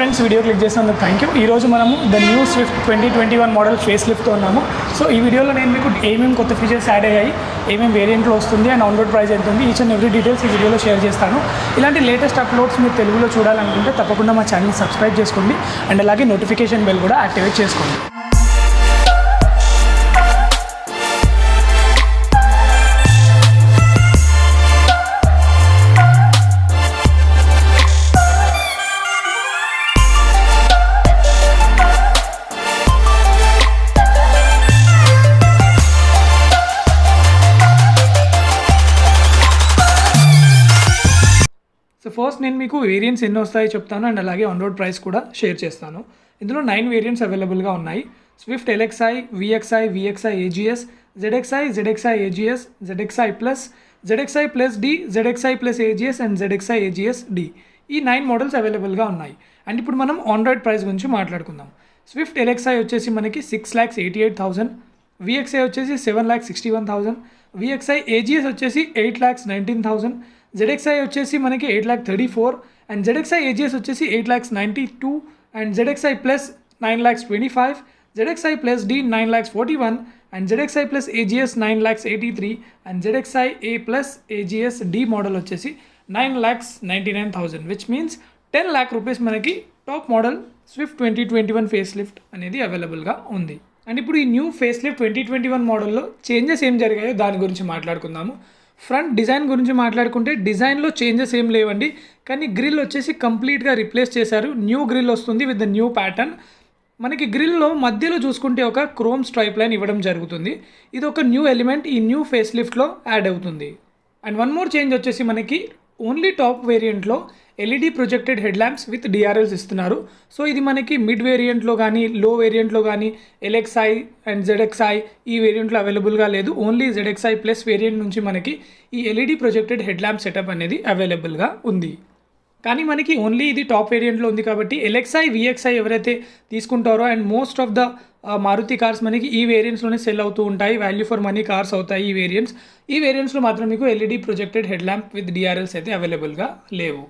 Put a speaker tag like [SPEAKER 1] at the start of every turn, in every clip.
[SPEAKER 1] Friends video click చేసినందుకు thank you. ఈరోజు మనము the new Swift 2021 model face లిఫ్ట్తో ఉన్నాము. సో ఈ వీడియోలో నేను మీకు ఏమేమి కొత్త ఫీచర్స్ యాడ్ అయ్యాయి, ఏమేమి వేరియంట్లో వస్తుంది అండ్ ఆన్ రోడ్ ప్రైస్ ఎంత ఉంది, ఈచ్ అండ్ ఎవ్రీ డీటెయిల్స్ ఈ వీడియోలో షేర్ చేస్తాను. ఇలాంటి లేటెస్ట్ అప్లోడ్స్ మీరు తెలుగులో చూడాలనుకుంటే తప్పకుండా మా ఛానల్ సబ్స్క్రైబ్ చేసుకోండి అండ్ అలాగే నోటిఫికేషన్ బెల్ కూడా యాక్టివేట్ చేసుకోండి. సో ఫస్ట్ నేను మీకు వేరియంట్స్ ఎన్ని వస్తాయో చెప్తాను అండ్ అలాగే ఆన్ రోడ్ ప్రైస్ కూడా షేర్ చేస్తాను. ఇందులో 9 వేరియంట్స్ అవైలబుల్గా ఉన్నాయి. Swift LXI, VXI, VXI AGS, ZXI, ZXI AGS, ZXI plus, ZXI plus D, ZXI plus AGS and ZXI AGS D. ఈ 9 మోడల్స్ అవైలబుల్గా ఉన్నాయి. అండ్ ఇప్పుడు మనం ఆన్ రోడ్ ప్రైస్ గురించి మాట్లాడుకుందాం. స్విఫ్ట్ ఎల్ఎక్స్ఐ వచ్చేసి మనకి 6,88,000, విఎక్స్ఐ వచ్చేసి 7,61,000, విఎక్స్ఐ ఏజిఎస్ వచ్చేసి 8,19,000, జెడ్ఎక్స్ఐ వచ్చేసి మనకి 8,34,000 అండ్ జెడ్ఎక్స్ఐ ఏజిఎస్ వచ్చేసి 8,92,000 and ZXI plus 9,25,000, ZXI plus D 9,41,000 and ZXI plus AGS 9,83,000 and ZXI A plus AGS D model వచ్చేసి 9,99,000 విచ్ మీన్స్ 10 lakh రూపీస్ మనకి top model Swift 2021 facelift అనేది అవైలబుల్గా ఉంది. And ఇప్పుడు ఈ న్యూ ఫేస్ లిఫ్ట్ 2021 మోడల్లో changes ఏం జరిగాయో దాని గురించి మాట్లాడుకుందాము. ఫ్రంట్ డిజైన్ గురించి మాట్లాడుకుంటే డిజైన్లో చేంజెస్ ఏం లేవండి, కానీ గ్రిల్ వచ్చేసి కంప్లీట్గా రిప్లేస్ చేశారు. న్యూ గ్రిల్ వస్తుంది విత్ ద న్యూ ప్యాటర్న్. మనకి గ్రిల్లో మధ్యలో చూసుకుంటే ఒక క్రోమ్ స్ట్రైప్ లైన్ ఇవ్వడం జరుగుతుంది. ఇది ఒక న్యూ ఎలిమెంట్ ఈ న్యూ ఫేస్ లిఫ్ట్లో యాడ్ అవుతుంది. అండ్ వన్ మోర్ చేంజ్ వచ్చేసి మనకి ఓన్లీ టాప్ వేరియంట్లో LED projected head lamps with DRLs ఇస్తున్నారు. సో ఇది మనకి మిడ్ వేరియంట్లో కానీ లో వేరియంట్లో కానీ ఎల్ఎక్స్ఐ అండ్ జెడ్ఎక్స్ఐ ఈ వేరియంట్లో అవైలబుల్గా లేదు. ఓన్లీ జెడ్ఎక్స్ఐ ప్లస్ వేరియంట్ నుంచి మనకి ఈ LED projected head lamp setup అనేది అవైలబుల్గా ఉంది. కానీ మనకి ఓన్లీ ఇది టాప్ వేరియంట్లో ఉంది కాబట్టి ఎల్ఎక్స్ఐ, విఎక్స్ఐ ఎవరైతే తీసుకుంటారో and most of the Maruti cars మనకి ఈ వేరియంట్స్లోనే సెల్ అవుతూ ఉంటాయి. వాల్యూ ఫర్ మనీ కార్స్ అవుతాయి ఈ వేరియంట్స్. ఈ వేరియంట్స్లో మాత్రం మీకు LED projected head lamp with DRLs అయితే అవైలబుల్గా లేవు.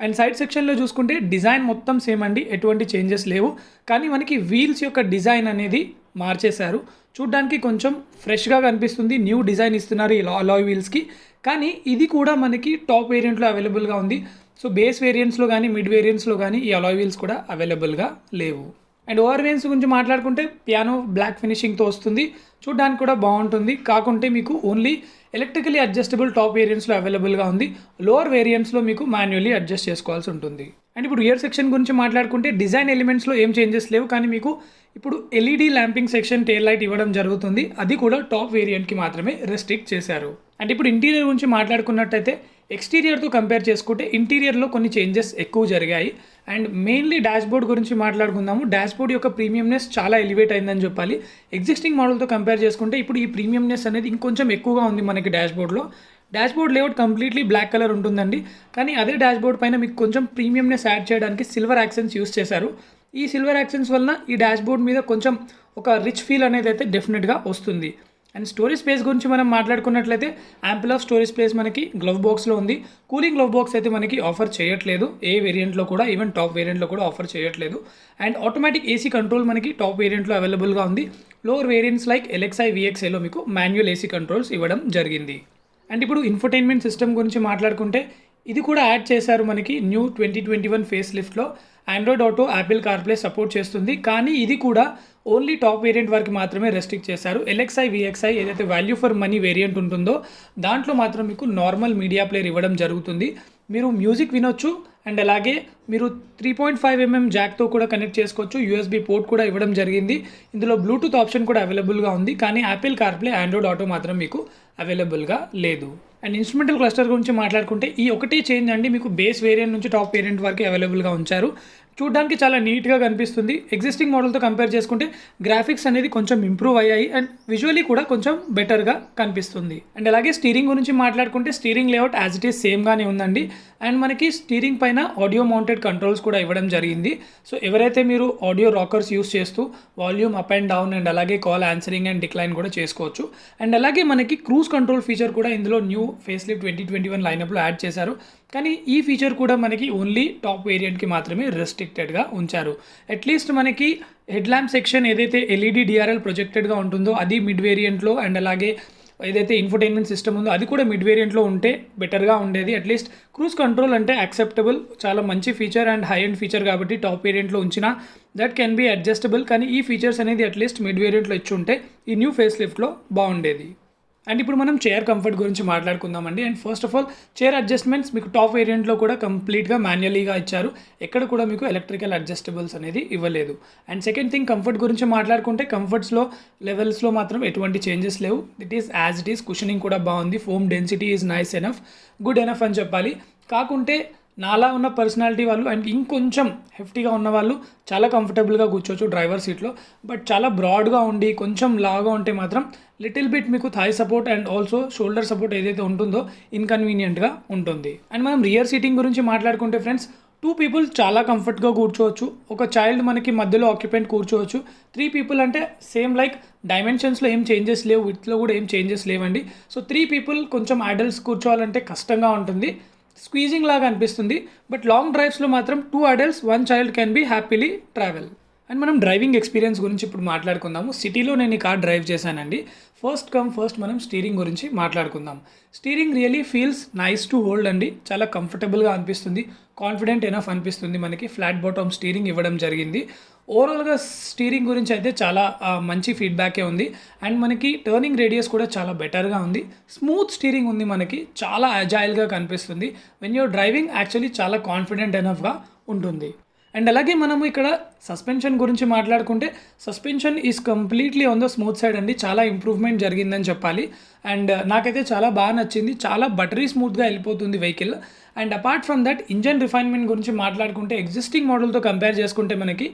[SPEAKER 1] అండ్ సైడ్ సెక్షన్లో చూసుకుంటే డిజైన్ మొత్తం సేమ్ అండి, ఎటువంటి చేంజెస్ లేవు. కానీ మనకి వీల్స్ యొక్క డిజైన్ అనేది మార్చేశారు. చూడ్డానికి కొంచెం ఫ్రెష్గా కనిపిస్తుంది. న్యూ డిజైన్ ఇస్తున్నారు ఈ అలాయ్ వీల్స్కి. కానీ ఇది కూడా మనకి టాప్ వేరియంట్లో అవైలబుల్గా ఉంది. సో బేస్ వేరియంట్స్లో కానీ మిడ్ వేరియంట్స్లో కానీ ఈ అలాయ్ వీల్స్ కూడా అవైలబుల్గా లేవు. అండ్ ఓవర్ వేరియంట్స్ గురించి మాట్లాడుకుంటే పియానో బ్లాక్ ఫినిషింగ్తో వస్తుంది. చూడ్డానికి కూడా బాగుంటుంది. కాకుంటే మీకు ఓన్లీ ఎలక్ట్రికలీ అడ్జస్టబుల్ టాప్ వేరియంట్స్లో అవైలబుల్గా ఉంది. లోవర్ వేరియంట్స్లో మీకు మాన్యువల్లీ అడ్జస్ట్ చేసుకోవాల్సి ఉంటుంది. అండ్ ఇప్పుడు రియర్ సెక్షన్ గురించి మాట్లాడుకుంటే డిజైన్ ఎలిమెంట్స్లో ఏం చేంజెస్ లేవు. కానీ మీకు ఇప్పుడు LED lamping section tail light ఇవ్వడం జరుగుతుంది. అది కూడా టాప్ వేరియంట్కి మాత్రమే రెస్ట్రిక్ట్ చేశారు. అండ్ ఇప్పుడు ఇంటీరియర్ గురించి మాట్లాడుకున్నట్టయితే ఎక్స్టీరియర్తో కంపేర్ చేసుకుంటే ఇంటీరియర్లో కొన్ని చేంజెస్ ఎక్కువ జరిగాయి. అండ్ మెయిన్లీ డాష్బోర్డ్ గురించి మాట్లాడుకుందాము. డాష్బోర్డ్ యొక్క ప్రీమియంనెస్ చాలా ఎలివేట్ అయిందని చెప్పాలి. ఎగ్జిస్టింగ్ మోడల్తో కంపేర్ చేసుకుంటే ఇప్పుడు ఈ ప్రీమియంనెస్ అనేది ఇంకొంచెం ఎక్కువగా ఉంది మనకి డాష్బోర్డ్లో. Dashboard layout completely black colour ఉంటుందండి. కానీ అదే డాష్బోర్డ్ పైన మీకు కొంచెం ప్రీమియంనెస్ యాడ్ చేయడానికి సిల్వర్ యాక్సెంట్స్ యూస్ చేశారు. ఈ సిల్వర్ యాక్సెంట్స్ వలన ఈ డాష్బోర్డ్ మీద కొంచెం ఒక రిచ్ ఫీల్ అనేది అయితే డెఫినెట్గా వస్తుంది. అండ్ స్టోరేజ్ స్పేస్ గురించి మనం మాట్లాడుకున్నట్లయితే యాంపుల్ ఆఫ్ స్టోరేజ్ స్పేస్ మనకి గ్లవ్ బాక్స్లో ఉంది. కూలింగ్ గ్లవ్ బాక్స్ అయితే మనకి ఆఫర్ చేయట్లేదు ఏ వేరియంట్లో కూడా, ఈవెన్ టాప్ వేరియంట్లో కూడా ఆఫర్ చేయట్లేదు. అండ్ ఆటోమేటిక్ ఏసీ కంట్రోల్ మనకి టాప్ వేరియంట్లో అవైలబుల్గా ఉంది. లోవర్ వేరియంట్స్ లైక్ ఎల్ఎక్స్ఐ, విఎక్స్ఐలో మీకు మాన్యువల్ ఏసీ కంట్రోల్స్ ఇవ్వడం జరిగింది. అండ్ ఇప్పుడు ఇన్ఫోటైన్మెంట్ సిస్టమ్ గురించి మాట్లాడుకుంటే ఇది కూడా యాడ్ చేశారు మనకి న్యూ 2021 ఫేస్ లిఫ్ట్లో. Android auto, Apple CarPlay support చేస్తుంది. కానీ ఇది కూడా ఓన్లీ టాప్ వేరియంట్ వరకు మాత్రమే రెస్ట్రిక్ట్ చేశారు. ఎల్ఎక్స్ఐ, విఎక్స్ఐ ఏదైతే వాల్యూ ఫర్ మనీ వేరియంట్ ఉంటుందో దాంట్లో మాత్రం మీకు నార్మల్ మీడియా ప్లేయర్ ఇవ్వడం జరుగుతుంది. మీరు మ్యూజిక్ వినొచ్చు అండ్ అలాగే మీరు 3.5mm జాక్తో కూడా కనెక్ట్ చేసుకోవచ్చు. యూఎస్బీ పోర్ట్ కూడా ఇవ్వడం జరిగింది. ఇందులో బ్లూటూత్ ఆప్షన్ కూడా అవైలబుల్గా ఉంది. కానీ యాపిల్ కార్ప్లే, ఆండ్రాయిడ్ ఆటో మాత్రం మీకు అవైలబుల్గా లేదు. అండ్ ఇన్స్ట్రుమెంటల్ క్లస్టర్ గురించి మాట్లాడుకుంటే ఈ ఒకటే చేంజ్ అండి, మీకు బేస్ వేరియంట్ నుంచి టాప్ వేరియంట్ వరకు అవైలబుల్గా ఉంచారు. చూడడానికి చాలా నీట్గా కనిపిస్తుంది. ఎగ్జిస్టింగ్ మోడల్తో కంపేర్ చేసుకుంటే గ్రాఫిక్స్ అనేది కొంచెం ఇంప్రూవ్ అయ్యాయి అండ్ విజువల్లీ కూడా కొంచెం బెటర్గా కనిపిస్తుంది. అండ్ అలాగే స్టీరింగ్ గురించి మాట్లాడుకుంటే steering layout as it is సేమ్గానే ఉందండి. అండ్ మనకి స్టీరింగ్ పైన ఆడియో మౌంటెడ్ కంట్రోల్స్ కూడా ఇవ్వడం జరిగింది. సో ఎవరైతే మీరు ఆడియో రాకర్స్ యూస్ చేస్తూ volume up and down and అలాగే కాల్ ఆన్సరింగ్ అండ్ డిక్లైన్ కూడా చేసుకోవచ్చు. అండ్ అలాగే మనకి క్రూజ్ కంట్రోల్ ఫీచర్ కూడా ఇందులో న్యూ ఫేస్ లిఫ్ట్ 2021 లైనప్లో యాడ్ చేశారు. కానీ ఈ ఫీచర్ కూడా మనకి ఓన్లీ టాప్ వేరియంట్కి మాత్రమే రెస్ట్రిక్టెడ్గా ఉంచారు. అట్లీస్ట్ మనకి హెడ్ ల్యాంప్ సెక్షన్ ఏదైతే ఎల్ఈడి డిఆర్ఎల్ ప్రొజెక్టెడ్గా ఉంటుందో అది మిడ్ వేరియంట్లో, అండ్ అలాగే ఏదైతే ఇన్ఫోటైన్మెంట్ సిస్టమ్ ఉందో అది కూడా మిడ్ వేరియంట్లో ఉంటే బెటర్గా ఉండేది. అట్లీస్ట్ క్రూజ్ కంట్రోల్ అంటే యాక్సెప్టబుల్, చాలా మంచి feature and high end feature కాబట్టి టాప్ వేరియంట్లో ఉంచిన దట్ కెన్ బీ అడ్జస్టబుల్. కానీ ఈ ఫీచర్స్ అనేది అట్లీస్ట్ మిడ్ వేరియంట్లో ఇచ్చి ఉంటే ఈ న్యూ ఫేస్ లిఫ్ట్లో బాగుండేది. అండ్ ఇప్పుడు మనం చైర్ కంఫర్ట్ గురించి మాట్లాడుకుందామండి. And first of all chair adjustments మీకు టాప్ వేరియంట్లో కూడా కంప్లీట్గా మాన్యువల్గా ఇచ్చారు. ఎక్కడ కూడా మీకు ఎలక్ట్రికల్ అడ్జస్టబుల్స్ అనేది ఇవ్వలేదు. అండ్ సెకండ్ థింగ్, కంఫర్ట్ గురించి మాట్లాడుకుంటే కంఫర్ట్స్లో లెవెల్స్లో మాత్రం ఎటువంటి చేంజెస్ లేవు. It is as it is. Cushioning కూడా బాగుంది. Foam density is nice enough, good enough అని చెప్పాలి. కాకుంటే నాలా ఉన్న పర్సనాలిటీ వాళ్ళు అండ్ ఇంకొంచెం హెఫ్టీగా ఉన్న వాళ్ళు చాలా కంఫర్టబుల్గా కూర్చోవచ్చు డ్రైవర్ సీట్లో. బట్ చాలా బ్రాడ్గా ఉండి కొంచెం లాగా ఉంటే మాత్రం లిటిల్ బిట్ మీకు thigh support and also shoulder support ఏదైతే ఉంటుందో ఇన్కన్వీనియంట్గా ఉంటుంది. అండ్ మనం రియర్ సీటింగ్ గురించి మాట్లాడుకుంటే ఫ్రెండ్స్, 2 people చాలా కంఫర్ట్గా కూర్చోవచ్చు. ఒక చైల్డ్ మనకి మధ్యలో ఆక్యుపెంట్ కూర్చోవచ్చు. 3 people అంటే సేమ్ లైక్ డైమెన్షన్స్లో ఏం చేంజెస్ లేవు, విత్లో కూడా ఏం చేంజెస్ లేవండి. సో 3 people కొంచెం అడల్ట్స్ కూర్చోవాలంటే కష్టంగా ఉంటుంది, స్క్వీజింగ్ లాగా అనిపిస్తుంది. బట్ లాంగ్ డ్రైవ్స్లో మాత్రం 2 adults 1 child can be happily travel. And మనం డ్రైవింగ్ ఎక్స్పీరియన్స్ గురించి ఇప్పుడు మాట్లాడుకుందాము. సిటీలో నేను ఈ కార్ డ్రైవ్ చేశానండి. ఫస్ట్ మనం స్టీరింగ్ గురించి మాట్లాడుకుందాం. Steering really feels nice to hold అండి. చాలా కంఫర్టబుల్గా అనిపిస్తుంది, కాన్ఫిడెంట్ ఎనఫ్ అనిపిస్తుంది. మనకి ఫ్లాట్ బాటమ్ స్టీరింగ్ ఇవ్వడం జరిగింది. ఓవరాల్గా స్టీరింగ్ గురించి అయితే చాలా మంచి ఫీడ్బ్యాకే ఉంది. అండ్ మనకి టర్నింగ్ రేడియస్ కూడా చాలా బెటర్గా ఉంది. స్మూత్ స్టీరింగ్ ఉంది, మనకి చాలా అజైల్గా కనిపిస్తుంది. వెన్ యూర్ డ్రైవింగ్ యాక్చువల్లీ చాలా కాన్ఫిడెంట్ ఎనఫ్గా ఉంటుంది. అండ్ అలాగే మనము ఇక్కడ సస్పెన్షన్ గురించి మాట్లాడుకుంటే suspension is completely on the smooth side అండి. చాలా ఇంప్రూవ్మెంట్ జరిగిందని చెప్పాలి. అండ్ నాకైతే చాలా బాగా నచ్చింది. చాలా బటరీ స్మూత్గా వెళ్ళిపోతుంది vehicle. And apart from that engine refinement గురించి మాట్లాడుకుంటే ఎగ్జిస్టింగ్ మోడల్తో కంపేర్ చేసుకుంటే మనకి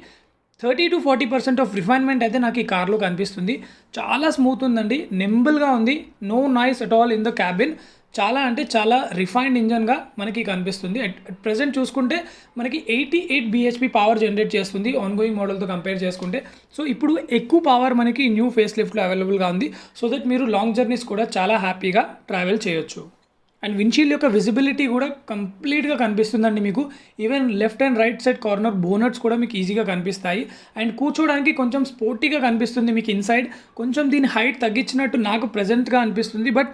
[SPEAKER 1] 30 to 40% ఆఫ్ రిఫైన్మెంట్ అయితే నాకు ఈ కార్లో కనిపిస్తుంది. చాలా స్మూత్ ఉందండి, నింబుల్గా ఉంది, no noise at all in the cabin. చాలా అంటే చాలా రిఫైన్డ్ ఇంజన్గా మనకి కనిపిస్తుంది. అట్ ప్రెజెంట్ చూసుకుంటే మనకి 88 bhp పవర్ జనరేట్ చేస్తుంది ఆన్ గోయింగ్ మోడల్తో కంపేర్ చేసుకుంటే. సో ఇప్పుడు ఎక్కువ పవర్ మనకి న్యూ ఫేస్ లిఫ్ట్లో అవైలబుల్గా ఉంది. సో దట్ మీరు లాంగ్ జర్నీస్ కూడా చాలా హ్యాపీగా ట్రావెల్ చేయొచ్చు. అండ్ విండ్షీల్డ్ యొక్క విజిబిలిటీ కూడా కంప్లీట్గా కనిపిస్తుందండి మీకు. Even left and right side corner bonnets కూడా మీకు ఈజీగా కనిపిస్తాయి. అండ్ కూర్చోడానికి కొంచెం స్పోర్టీగా కనిపిస్తుంది మీకు ఇన్సైడ్. కొంచెం దీని హైట్ తగ్గించినట్టు నాకు ప్రెజెంట్గా అనిపిస్తుంది. బట్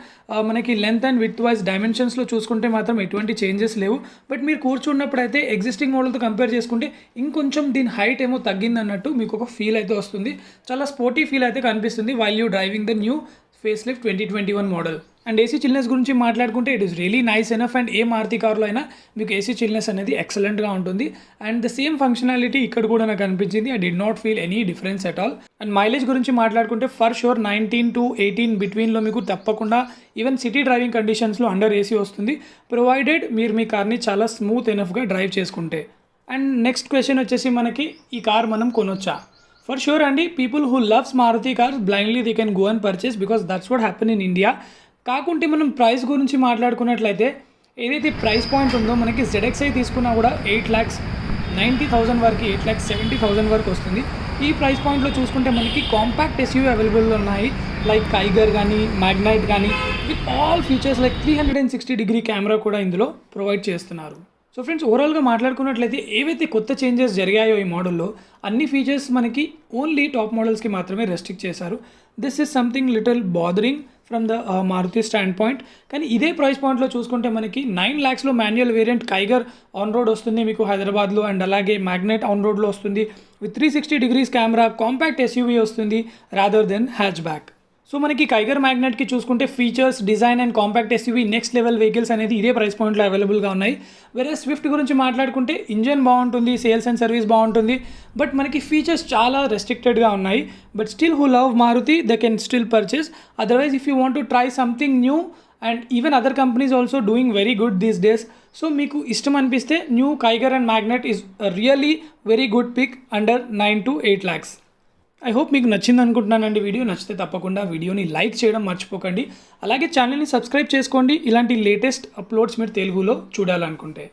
[SPEAKER 1] మనకి లెంత్ అండ్ విడ్త్ వైజ్ డైమెన్షన్స్లో చూసుకుంటే మాత్రం ఎటువంటి చేంజెస్ లేవు. బట్ మీరు కూర్చున్నప్పుడు అయితే ఎగ్జిస్టింగ్ మోడల్తో కంపేర్ చేసుకుంటే ఇంకొంచెం దీని హైట్ ఏమో తగ్గింది అన్నట్టు మీకు ఒక ఫీల్ అయితే వస్తుంది. చాలా స్పోర్టీ ఫీల్ అయితే కనిపిస్తుంది while you driving the new face lift 2021 model. And AC chillness గురించి మాట్లాడుకుంటే it is really nice enough. And ఏ మారుతి కార్లో అయినా మీకు ఏసీ చిల్నెస్ అనేది ఎక్సలెంట్గా ఉంటుంది. అండ్ ద సేమ్ ఫంక్షనాలిటీ ఇక్కడ కూడా నాకు అనిపించింది. I did not feel any difference at all. And mileage గురించి మాట్లాడుకుంటే ఫర్ షూర్ 19 to 18 బిట్వీన్లో మీకు తప్పకుండా ఈవెన్ సిటీ డ్రైవింగ్ కండిషన్స్లో అండర్ ఏసీ వస్తుంది, ప్రొవైడెడ్ మీరు మీ కార్ని చాలా స్మూత్ ఎనఫ్గా డ్రైవ్ చేసుకుంటే. అండ్ నెక్స్ట్ క్వశ్చన్ వచ్చేసి మనకి ఈ కార్ మనం కొనొచ్చా? ఫర్ షూర్ అండి, people who loves Maruti cars blindly they can go and purchase because that's what happen in India. కాకుంటే మనం ప్రైస్ గురించి మాట్లాడుకున్నట్లయితే ఏదైతే ప్రైస్ పాయింట్ ఉందో మనకి ZXi తీసుకున్నా కూడా 8,90,000 వరకు, 8,70,000 వరకు వస్తుంది. ఈ ప్రైస్ పాయింట్లో చూసుకుంటే మనకి కాంపాక్ట్ SUV అవైలబుల్లో ఉన్నాయి, లైక్ టైగర్ కానీ మ్యాగ్నైట్ కానీ, with all features like 360-degree camera కూడా ఇందులో ప్రొవైడ్ చేస్తున్నారు. సో ఫ్రెండ్స్, ఓవరాల్గా మాట్లాడుకున్నట్లయితే ఏవైతే కొత్త చేంజెస్ జరిగాయో ఈ మోడల్లో అన్ని ఫీచర్స్ మనకి ఓన్లీ టాప్ మోడల్స్కి మాత్రమే రెస్ట్రిక్ట్ చేశారు. This is something little bothering from the Maruti stand point. కానీ ఇదే ప్రైస్ పాయింట్లో చూసుకుంటే మనకి 9 lakhsలో manual variant Kiger on road వస్తుంది మీకు హైదరాబాద్లో. అండ్ అలాగే మ్యాగ్నెట్ ఆన్ రోడ్లో వస్తుంది విత్ 360 కెమెరా, కాంపాక్ట్ SUV వస్తుంది rather than hatch back. So మనకి కైగర్ మ్యాగ్నెట్కి చూసుకుంటే features, design and compact SUV next level vehicles అనేది ఇదే ప్రైస్ పాయింట్లో అవైలబుల్గా ఉన్నాయి. వేరే స్విఫ్ట్ గురించి మాట్లాడుకుంటే ఇంజన్ బాగుంటుంది, సేల్స్ అండ్ సర్వీస్ బాగుంటుంది, బట్ మనకి ఫీచర్స్ చాలా రెస్ట్రిక్టెడ్గా ఉన్నాయి. But still who love Maruti they can still purchase. Otherwise if you want to try something new and even other companies also doing very good these days. So మీకు ఇష్టం అనిపిస్తే new Kiger and Magnite is really very good pick under 9 to 8 lakhs. I hope మీకు నచ్చింది అనుకుంటున్నానండి. Video నచ్చితే తప్పకుండా వీడియోని like చేయడం మర్చిపోకండి. అలాగే ఛానల్ని సబ్స్క్రైబ్ చేసుకోండి ఇలాంటి లేటెస్ట్ అప్లోడ్స్ మీరు తెలుగులో చూడాలనుకుంటే.